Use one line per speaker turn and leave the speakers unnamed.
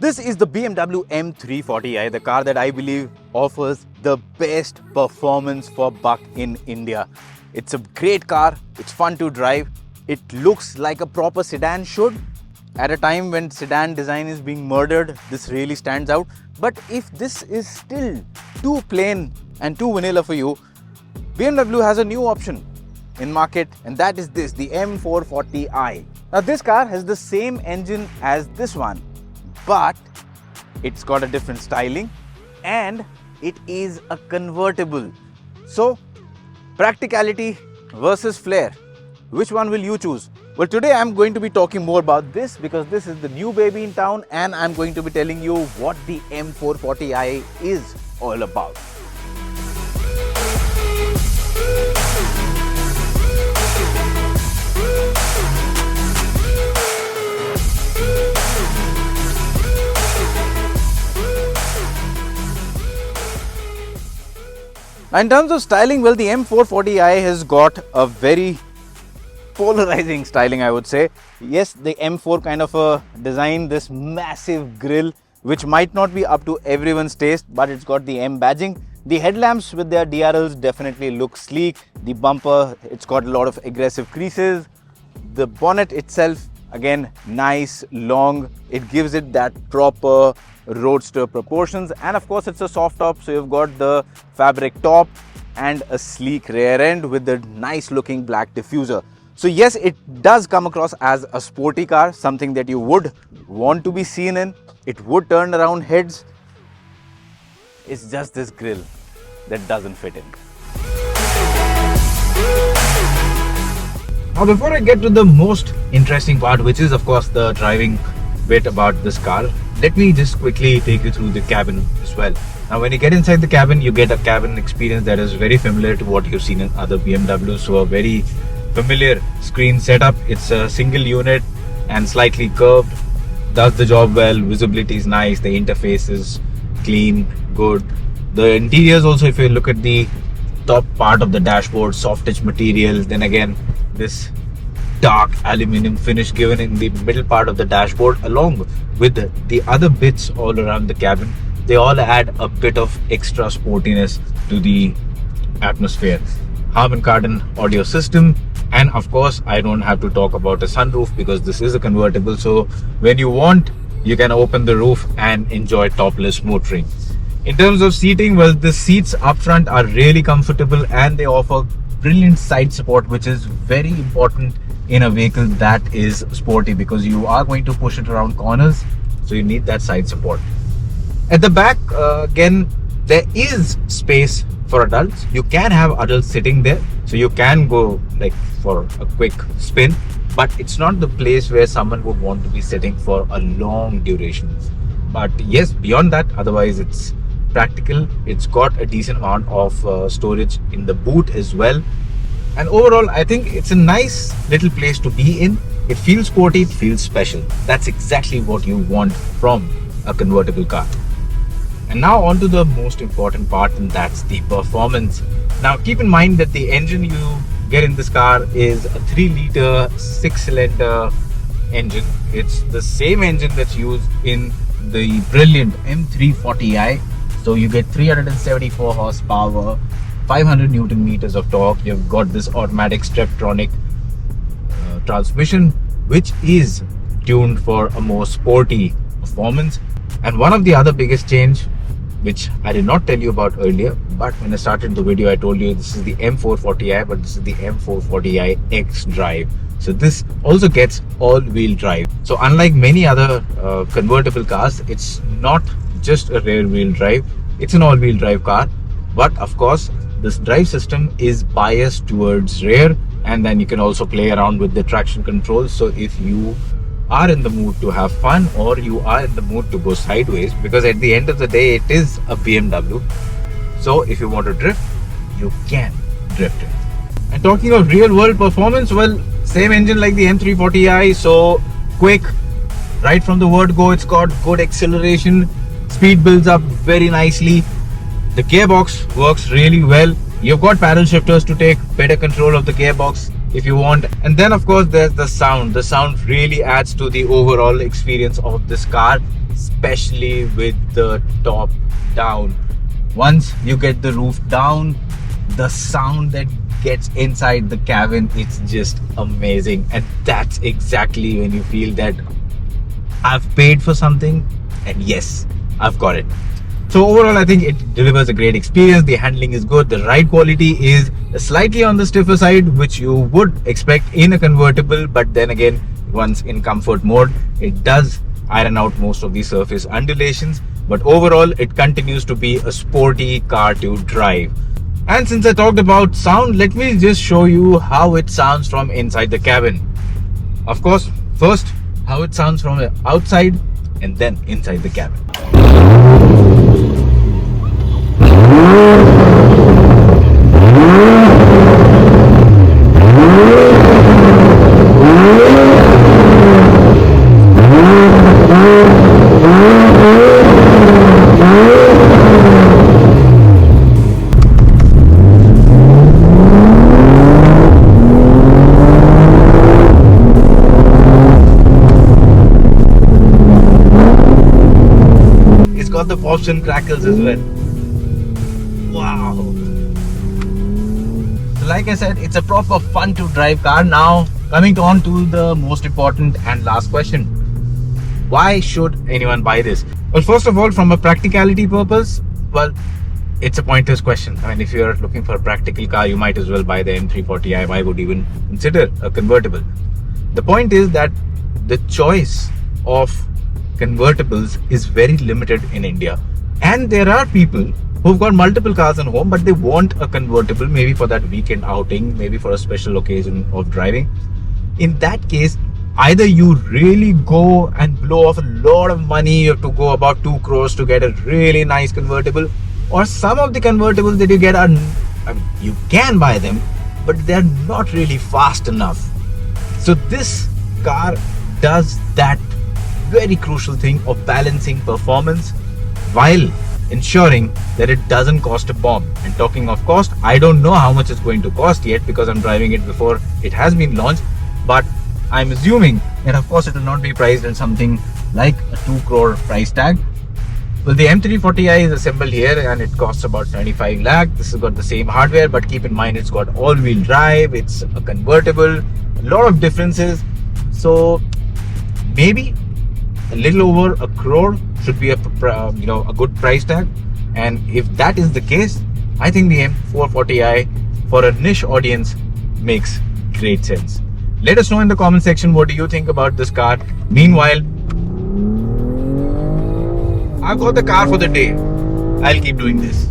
This is the BMW M340i, the car that I believe offers the best performance for buck in India. It's a great car, it's fun to drive, it looks like a proper sedan should. At a time when sedan design is being murdered, this really stands out. But if this is still too plain and too vanilla for you, BMW has a new option in market, and that is this, the M440i. Now this car has the same engine as this one, but it's got a different styling and it is a convertible. So practicality versus flair, which one will you choose? Well, today I'm going to be talking more about this because this is the new baby in town, and I'm going to be telling you what the M440i is all about. In terms of styling, well, the M440i has got a very polarizing styling, I would say. Yes, the M4 kind of a design, this massive grille, which might not be up to everyone's taste, but it's got the M badging. The headlamps with their DRLs definitely look sleek. The bumper, it's got a lot of aggressive creases. The bonnet itself, again, nice, long. It gives it that proper roadster proportions, and of course it's a soft top, so you've got the fabric top and a sleek rear end with the nice looking black diffuser. So yes, it does come across as a sporty car, something that you would want to be seen in. It would turn around heads. It's just this grille that doesn't fit in. Now before I get to the most interesting part, which is of course the driving bit about this car, let me just quickly take you through the cabin as well. Now when you get inside the cabin, you get a cabin experience that is very similar to what you've seen in other BMWs. So a very familiar screen setup. It's a single unit and slightly curved. Does the job well. Visibility is nice. The interface is clean, good. The interiors also, if you look at the top part of the dashboard, soft touch material. Then again, this dark aluminum finish given in the middle part of the dashboard, along with the other bits all around the cabin. They all add a bit of extra sportiness to the atmosphere. Harman Kardon audio system, and of course I don't have to talk about a sunroof because this is a convertible, so when you want, you can open the roof and enjoy topless motoring. In terms of seating, well, the seats up front are really comfortable and they offer brilliant side support, which is very important in a vehicle that is sporty because you are going to push it around corners, so you need that side support. At the back, again, there is space for adults. You can have adults sitting there, so you can go like for a quick spin, but it's not the place where someone would want to be sitting for a long duration. But yes, beyond that, otherwise it's practical. It's got a decent amount of storage in the boot as well. And overall, I think it's a nice little place to be in. It feels sporty, it feels special. That's exactly what you want from a convertible car. And now on to the most important part, and that's the performance. Now keep in mind that the engine you get in this car is a 3-liter 6-cylinder engine. It's the same engine that's used in the brilliant M340i. So you get 374 horsepower, 500 Newton meters of torque. You've got this automatic Steptronic transmission, which is tuned for a more sporty performance. And one of the other biggest change, which I did not tell you about earlier, but when I started the video I told you this is the M440i, but this is the M440i X drive. So this also gets all-wheel drive. So unlike many other convertible cars, it's not just a rear-wheel drive, it's an all-wheel drive car. But of course, this drive system is biased towards rear, and then you can also play around with the traction control. So if you are in the mood to have fun, or you are in the mood to go sideways, because at the end of the day it is a BMW, so if you want to drift, you can drift it. And talking of real world performance, well, same engine like the M340i, so quick right from the word go. It's got good acceleration, speed builds up very nicely. The gearbox works really well. You've got paddle shifters to take better control of the gearbox. if you want. And then of course there's the sound really adds to the overall experience of this car, especially with the top down. Once you get the roof down, the sound that gets inside the cabin, it's just amazing. And that's exactly when you feel that I've paid for something and yes, I've got it. So overall, I think it delivers a great experience. The handling is good. The ride quality is slightly on the stiffer side, which you would expect in a convertible. But then again, once in comfort mode, it does iron out most of the surface undulations. But overall, it continues to be a sporty car to drive. And since I talked about sound, let me just show you how it sounds from inside the cabin. Of course, first, how it sounds from outside and then inside the cabin. Got the pops and crackles as well. Wow. So like I said, it's a proper fun to drive car. Now coming on to the most important and last question. Why should anyone buy this? Well, first of all, from a practicality purpose, well, it's a pointless question. I mean, if you're looking for a practical car, you might as well buy the M340i. Why would you even consider a convertible? The point is that the choice of convertibles is very limited in India, and there are people who've got multiple cars at home, but they want a convertible, maybe for that weekend outing, maybe for a special occasion of driving. In that case, either you really go and blow off a lot of money, you have to go about 2 crores to get a really nice convertible, or some of the convertibles that you get are, I mean, you can buy them, but they're not really fast enough. So this car does that very crucial thing of balancing performance while ensuring that it doesn't cost a bomb. And talking of cost, I don't know how much it's going to cost yet because I'm driving it before it has been launched, but I'm assuming that of course it will not be priced at something like a 2 crore price tag. Well, the M340i is assembled here and it costs about 75 lakh. This has got the same hardware, but keep in mind it's got all-wheel drive, it's a convertible, a lot of differences. So maybe a little over a crore should be a good price tag. And if that is the case, I think the M440i for a niche audience makes great sense. Let us know in the comment section, what do you think about this car? Meanwhile, I've got the car for the day. I'll keep doing this.